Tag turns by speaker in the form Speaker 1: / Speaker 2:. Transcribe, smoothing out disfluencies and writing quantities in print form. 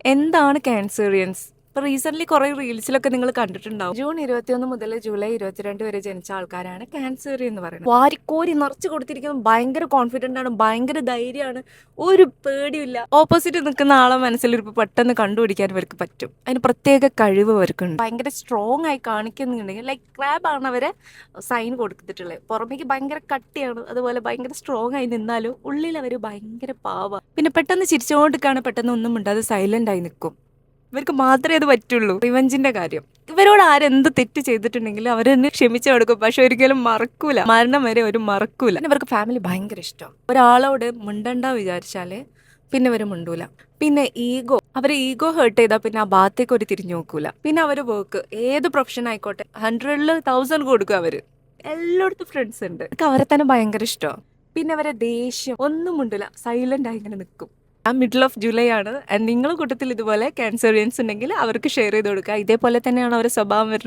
Speaker 1: എന്താണ് ക്യാൻസേറിയൻസ്? ഇപ്പൊ റീസെന്റ് കുറെ റീൽസിലൊക്കെ നിങ്ങൾ കണ്ടിട്ടുണ്ടാവും. ജൂൺ 21 മുതൽ ജൂലൈ 22 വരെ ജനിച്ച ആൾക്കാരാണ് ക്യാൻസേറിയൻ എന്ന് പറയുന്നത്. വാരിക്കോരി നിറച്ച് കൊടുത്തിരിക്കുന്നത്, ഭയങ്കര കോൺഫിഡന്റ് ആണ്, ഭയങ്കര ധൈര്യമാണ്, ഒരു പേടിയില്ല. ഓപ്പോസിറ്റ് നിൽക്കുന്ന ആളെ മനസ്സിലിരിപ്പ് പെട്ടെന്ന് കണ്ടുപിടിക്കാൻ ഇവർക്ക് പറ്റും. അതിന് പ്രത്യേക കഴിവ് അവർക്കുണ്ട്. ഭയങ്കര സ്ട്രോങ് ആയി കാണിക്കുന്നുണ്ടെങ്കിൽ ലൈക്ക് ക്രാബ് ആണ് അവരെ സൈൻ കൊടുത്തിട്ടുള്ളത്. പുറമേക്ക് ഭയങ്കര കട്ടിയാണ്, അതുപോലെ ഭയങ്കര സ്ട്രോങ് ആയി നിന്നാലും ഉള്ളിൽ അവർ ഭയങ്കര പാവ. പിന്നെ പെട്ടെന്ന് ചിരിച്ചുകൊണ്ടിരിക്കുകയാണ്, പെട്ടെന്ന് ഒന്നും മിണ്ടാതെ സൈലന്റ് ആയി നിൽക്കും. ഇവർക്ക് മാത്രമേ അത് പറ്റുള്ളൂ. റിവഞ്ചിന്റെ കാര്യം, ഇവരോട് ആരെന്ത് തെറ്റ് ചെയ്തിട്ടുണ്ടെങ്കിലും അവരെന്നെ ക്ഷമിച്ചു കൊടുക്കും, പക്ഷെ ഒരിക്കലും മറക്കൂല. മരണം വരെ ഒരു മറക്കൂല. പിന്നെ ഇവർക്ക് ഫാമിലി ഭയങ്കര ഇഷ്ടം. ഒരാളോട് മിണ്ടണ്ട വിചാരിച്ചാല് പിന്നെ ഇവര് മിണ്ടൂല. പിന്നെ ഈഗോ, അവരെ ഈഗോ ഹേർട്ട് ചെയ്താൽ പിന്നെ ആ ഭാഗത്തേക്ക് ഒരു തിരിഞ്ഞു നോക്കൂല. പിന്നെ അവര് വർക്ക് ഏത് പ്രൊഫഷൻ ആയിക്കോട്ടെ 100ൽ 1000 കൊടുക്കും അവര്. എല്ലായിടത്തും ഫ്രണ്ട്സ് ഉണ്ട്. അവരെ തന്നെ ഭയങ്കര ഇഷ്ടമാണ്. പിന്നെ അവരെ ദേഷ്യം ഒന്നും മിണ്ടൂല, സൈലന്റ് ആയി ഇങ്ങനെ നിൽക്കും. ആ മിഡിൽ ഓഫ് ജൂലൈ ആണ്. നിങ്ങളുടെ കൂട്ടത്തിൽ ഇതുപോലെ ക്യാൻസറിയൻസ് ഉണ്ടെങ്കിൽ അവർക്ക് ഷെയർ ചെയ്ത് കൊടുക്കുക. ഇതേപോലെ തന്നെയാണ് അവരുടെ സ്വഭാവം വരുന്നത്.